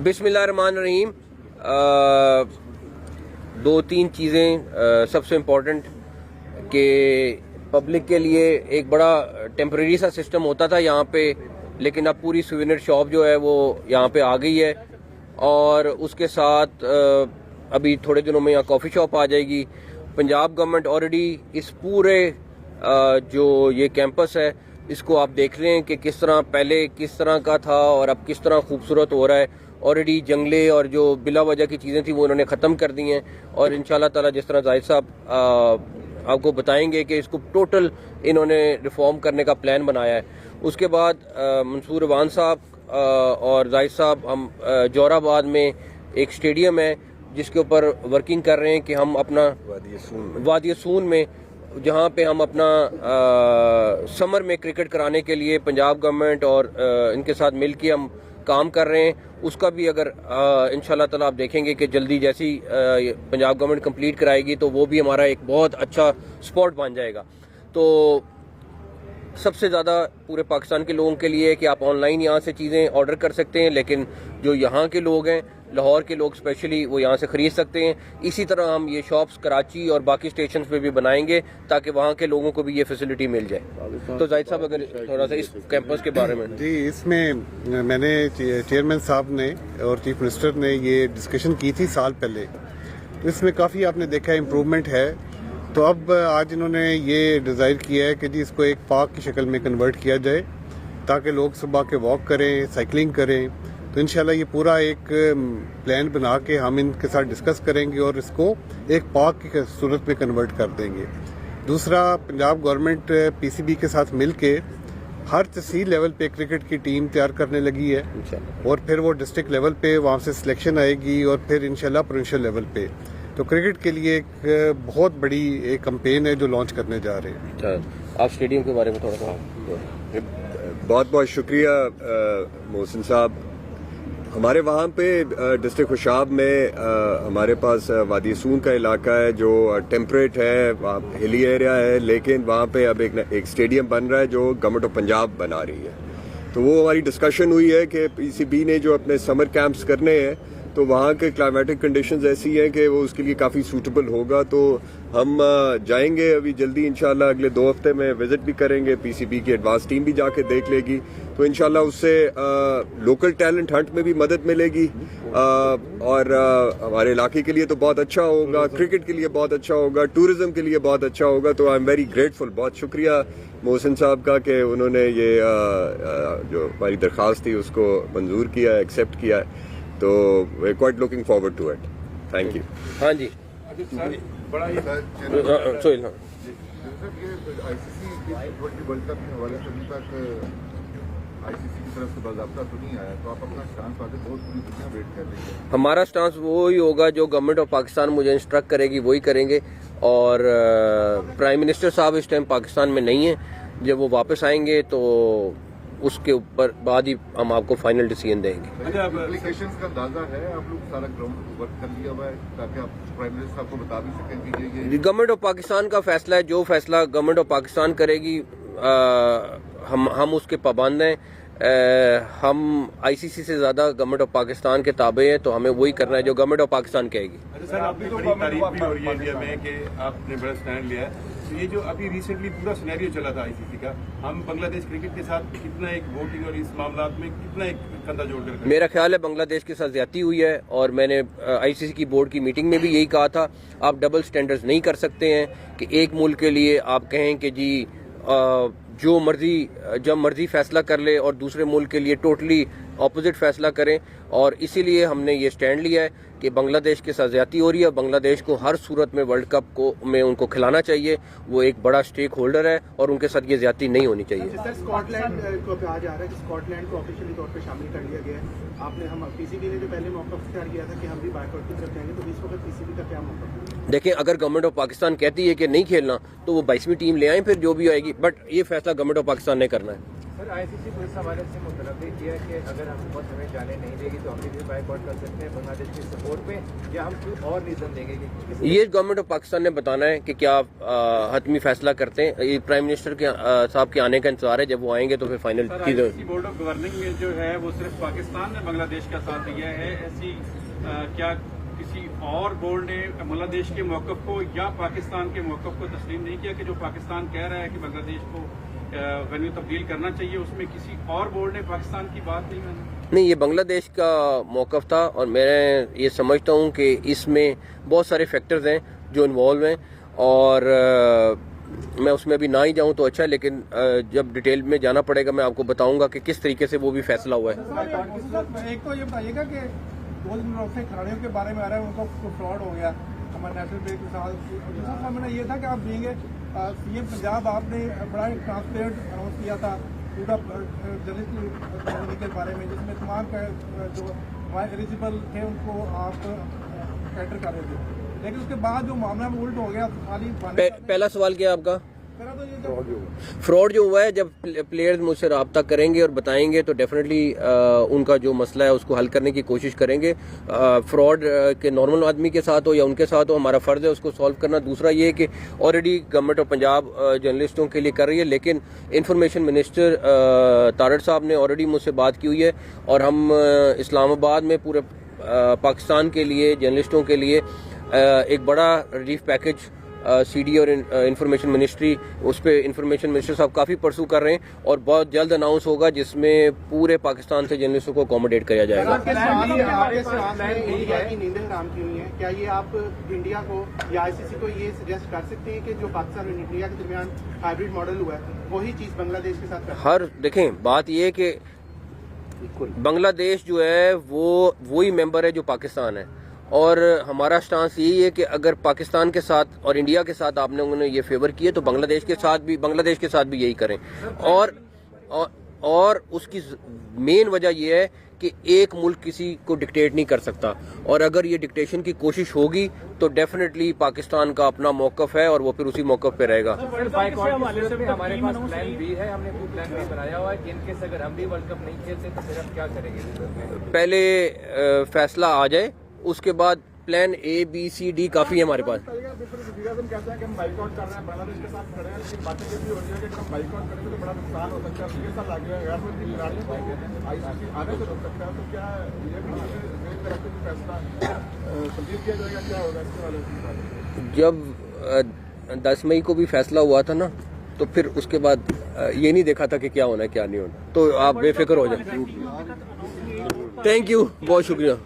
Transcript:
बिस्मिल्लाहिर्रहमानिर्रहीम। दो तीन चीज़ें सबसे इम्पोर्टेंट कि पब्लिक के लिए एक बड़ा टेम्परेरी सा सिस्टम होता था यहाँ पे, लेकिन अब पूरी सुवेनियर शॉप जो है वो यहाँ पे आ गई है और उसके साथ अभी थोड़े दिनों में यहाँ कॉफ़ी शॉप आ जाएगी। पंजाब गवर्नमेंट ऑलरेडी इस पूरे जो ये कैंपस है इसको आप देख रहे हैं कि किस तरह पहले किस तरह का था और अब किस तरह खूबसूरत हो रहा है। ऑलरेडी जंगले और जो बिला वजह की चीज़ें थी वो उन्होंने ख़त्म कर दी हैं और इंशाल्लाह ताला जिस तरह जाहिद साहब आपको बताएंगे कि इसको टोटल इन्होंने रिफॉर्म करने का प्लान बनाया है। उसके बाद मंसूर अवान साहब और जाहिद साहब हम जोराबाद में एक स्टेडियम है जिसके ऊपर वर्किंग कर रहे हैं कि हम अपना वादी सून में जहाँ पे हम अपना समर में क्रिकेट कराने के लिए पंजाब गवर्नमेंट और इनके साथ मिल के हम काम कर रहे हैं। उसका भी अगर इंशाल्लाह ताला आप देखेंगे कि जल्दी जैसी पंजाब गवर्नमेंट कंप्लीट कराएगी तो वो भी हमारा एक बहुत अच्छा स्पॉट बन जाएगा। तो सबसे ज़्यादा पूरे पाकिस्तान के लोगों के लिए कि आप ऑनलाइन यहाँ से चीज़ें ऑर्डर कर सकते हैं, लेकिन जो यहाँ के लोग हैं लाहौर के लोग स्पेशली वो यहाँ से ख़रीद सकते हैं। इसी तरह हम ये शॉप्स कराची और बाकी स्टेशन पे भी बनाएंगे ताकि वहाँ के लोगों को भी ये फैसिलिटी मिल जाए। तो जाहिद साहब अगर थोड़ा सा इस कैंपस के बारे में। जी, इसमें मैंने चेयरमैन साहब ने और चीफ मिनिस्टर ने ये डिस्कशन की थी साल पहले, इसमें काफ़ी आपने देखा इम्प्रूवमेंट है। तो अब आज इन्होंने ये डिज़ायर किया है कि जी इसको एक पार्क की शक्ल में कन्वर्ट किया जाए ताकि लोग सुबह के वॉक करें, साइकिलिंग करें। तो इंशाल्लाह ये पूरा एक प्लान बना के हम इनके साथ डिस्कस करेंगे और इसको एक पार्क की सूरत में कन्वर्ट कर देंगे। दूसरा, पंजाब गवर्नमेंट पीसीबी के साथ मिल के हर तहसील लेवल पे क्रिकेट की टीम तैयार करने लगी है और फिर वो डिस्ट्रिक्ट लेवल पे वहाँ से सिलेक्शन आएगी और फिर इंशाल्लाह प्रोविंशियल लेवल पे। तो क्रिकेट के लिए एक बहुत बड़ी एक कैंपेन है जो लॉन्च करने जा रहे हैं। आप स्टेडियम के बारे में थोड़ा सा। बहुत बहुत शुक्रिया मोहसिन साहब। हमारे वहाँ पे डिस्ट्रिक्ट खुशाब में हमारे पास वादी सून का इलाका है जो टेम्परेट है, वहाँ हिली एरिया है, लेकिन वहाँ पे अब एक स्टेडियम बन रहा है जो गवर्नमेंट ऑफ पंजाब बना रही है। तो वो हमारी डिस्कशन हुई है कि पीसीबी ने जो अपने समर कैंप्स करने हैं तो वहाँ के क्लाइमेटिक कंडीशंस ऐसी हैं कि वो उसके लिए काफ़ी सूटेबल होगा। तो हम जाएंगे अभी जल्दी इंशाल्लाह, अगले 2 हफ्ते में विजिट भी करेंगे। पीसीबी की एडवांस टीम भी जाके देख लेगी तो इंशाल्लाह उससे लोकल टैलेंट हंट में भी मदद मिलेगी और हमारे इलाके के लिए तो बहुत अच्छा होगा, क्रिकेट के लिए बहुत अच्छा होगा, टूरिज्म के लिए बहुत अच्छा होगा। तो आई एम वेरी ग्रेटफुल, बहुत शुक्रिया मोहसिन साहब का कि उन्होंने ये जो हमारी दरख्वास्त थी उसको मंजूर किया, एक्सेप्ट किया। तो we are quite looking forward to it. Thank you. हाँ जी, बड़ा ही सोहेल। हाँ, आईसीसी वर्ल्ड कप के हवाले से अभी तक आईसीसी की तरफ से बाज़ाब्ता तो नहीं आया, तो आप अपना स्टांस वाले बहुत पूरी दुनिया वेट कर रही है। हमारा स्टांस वो ही होगा जो गवर्नमेंट ऑफ पाकिस्तान मुझे इंस्ट्रक्ट करेगी वही करेंगे। और प्राइम मिनिस्टर साहब इस टाइम पाकिस्तान में नहीं है, जब वो वापस आएंगे तो उसके ऊपर बाद ही हम आपको फाइनल डिसीजन देंगे। एप्लीकेशंस का अंदाजा है, आप लोग सारा ग्राउंड वर्क कर लिया हुआ है ताकि आप प्राइम मिनिस्टर साहब को बता भी सकें कि ये गवर्नमेंट ऑफ पाकिस्तान का फैसला है, जो फैसला गवर्नमेंट ऑफ पाकिस्तान करेगी हम उसके पाबंद हैं। हम आईसीसी से ज्यादा गवर्नमेंट ऑफ पाकिस्तान के ताबे हैं, तो हमें वही करना है जो गवर्नमेंट ऑफ पाकिस्तान कहेगी। सर, आपकी तो बड़ी तारीफ भी हो रही है इंडिया में कि आपने बड़ा स्टैंड लिया है। तो ये जो अभी रिसेंटली पूरा सिनेरियो चला था आईसीसी का, हम बांग्लादेश क्रिकेट के साथ कितना एक वोटिंग और इस मामला में कितना एक कंधा जोड़कर, मेरा ख्याल है बांग्लादेश के साथ ज्यादती हुई है और मैंने आईसीसी की बोर्ड की मीटिंग में भी यही कहा था। आप डबल स्टैंडर्ड्स नहीं कर सकते हैं कि एक मुल्क के लिए आप कहें कि जी जो मर्जी जब मर्जी फैसला कर ले और दूसरे मुल्क के लिए टोटली ऑपोजिट फैसला करें। और इसीलिए हमने ये स्टैंड लिया है कि बांग्लादेश के साथ ज्यादती हो रही है। बांग्लादेश को हर सूरत में वर्ल्ड कप को में उनको खिलाना चाहिए, वो एक बड़ा स्टेक होल्डर है और उनके साथ ये ज्यादती नहीं होनी चाहिए। सर, स्कॉटलैंड को कहा जा रहा है कि स्कॉटलैंड को ऑफिशियली तौर पे शामिल कर लिया गया है। आपने हम पीसीबी ने जो पहले मौका इख्तियार किया था कि हम भी बायकॉट की तरफ जाएंगे, तो इस वक्त पीसीबी का क्या मौका? देखें, अगर गवर्नमेंट ऑफ पाकिस्तान कहती है कि नहीं खेलना तो वो 22वीं टीम ले आए, फिर जो भी आएगी। बट ये फैसला गवर्नमेंट ऑफ पाकिस्तान ने करना है। आईसीसी को इस हवाले से मुतलबी किया कि अगर हुकूमत हमें जाने नहीं देगी तो हम भी बाइकआउट कर सकते हैं बांग्लादेश की सपोर्ट पे, या हम कोई और रीजन देंगे कि ये गवर्नमेंट ऑफ पाकिस्तान ने बताना है कि क्या हतमी फैसला करते हैं। ये प्राइम मिनिस्टर के साहब के आने का इंतजार है, जब वो आएंगे तो फिर फाइनल चीजें। बोर्ड ऑफ गवर्निंग में जो है वो सिर्फ पाकिस्तान ने बांग्लादेश का साथ दिया है, ऐसी क्या किसी और बोर्ड ने बांग्लादेश के मौक़िफ़ को या पाकिस्तान के मौक़िफ़ को तस्लीम नहीं किया कि जो पाकिस्तान कह रहा है कि बांग्लादेश को वेन्यू तब्दील करना चाहिए, उसमें किसी और बोर्ड ने पाकिस्तान की बात नहीं मानी? नहीं, ये बांग्लादेश का मौक़िफ़ था और मैं ये समझता हूँ कि इसमें बहुत सारे फैक्टर्स हैं जो इन्वॉल्व हैं और मैं उसमें अभी ना ही जाऊँ तो अच्छा है, लेकिन जब डिटेल में जाना पड़ेगा मैं आपको बताऊँगा कि किस तरीके से वो भी फैसला हुआ है। एक तो ये बताइएगा कि 2 दिन से खिलाड़ियों के बारे में आ रहा है, उनको फ्रॉड हो गया हमारे नेशनल बैंक के साथ। दूसरा सामने ये था कि आप देंगे सीएम पंजाब, आपने बड़ा ट्रांसपेरेंट अनाउंस किया था पूरा जर्नलिस्ट कॉलोनी के बारे में, जिसमें तमाम जो एलिजिबल थे उनको आप कैटर कर रहे थे, लेकिन उसके बाद जो मामला में उल्ट हो गया खाली पहला सवाल क्या है आपका? तो ये फ्रॉड जो हुआ है, जब प्लेयर्स मुझसे रब्ता करेंगे और बताएंगे तो डेफिनेटली उनका जो मसला है उसको हल करने की कोशिश करेंगे। फ्रॉड के नॉर्मल आदमी के साथ हो या उनके साथ हो, हमारा फ़र्ज़ है उसको सॉल्व करना। दूसरा ये है कि ऑलरेडी गवर्नमेंट ऑफ पंजाब जर्नलिस्टों के लिए कर रही है, लेकिन इंफॉर्मेशन मिनिस्टर तारड़ साहब ने ऑलरेडी मुझसे बात की हुई है और हम इस्लामाबाद में पूरे पाकिस्तान के लिए जर्नलिस्टों के लिए एक बड़ा रिलीफ पैकेज सीडी और इंफॉर्मेशन मिनिस्ट्री, उस पर इंफॉर्मेशन मिनिस्टर साहब काफ़ी परसू कर रहे हैं और बहुत जल्द अनाउंस होगा जिसमें पूरे पाकिस्तान से जर्नलिस्टों को अकोमोडेट किया जाएगा। इंडिया की नींदें हराम क्यों नहीं है? क्या ये आप इंडिया को या आईसीसी को ये सजेस्ट कर सकते हैं कि जो पाकिस्तान और इंडिया के दरमियान हाइब्रिड मॉडल हुआ है वही चीज़ बांग्लादेश के साथ हर देखें, बात यह है कि बांग्लादेश जो है वो वही मेंबर है जो पाकिस्तान है और हमारा स्टांस यही है कि अगर पाकिस्तान के साथ और इंडिया के साथ आपने उन्हें ये फेवर किए तो बांग्लादेश के साथ भी यही करें। और उसकी मेन वजह यह है कि एक मुल्क किसी को डिक्टेट नहीं कर सकता और अगर ये डिक्टेशन की कोशिश होगी तो डेफिनेटली पाकिस्तान का अपना मौक़िफ़ है और वो फिर उसी मौक़िफ़ पे रहेगा। हमारे पास प्लान बी है, हमने कोई प्लान बी बनाया हुआ है जिनके से अगर हम भी वर्ल्ड कप नहीं खेलते तो फिर हम क्या करेंगे? पहले फैसला आ जाए, उसके बाद plan A B C D काफ़ी है हमारे पास। जब 10 मई को भी फैसला हुआ था ना, तो फिर उसके बाद ये नहीं देखा था कि क्या होना है क्या नहीं होना, तो आप बेफिक्र हो जाए। थैंक यू, बहुत शुक्रिया।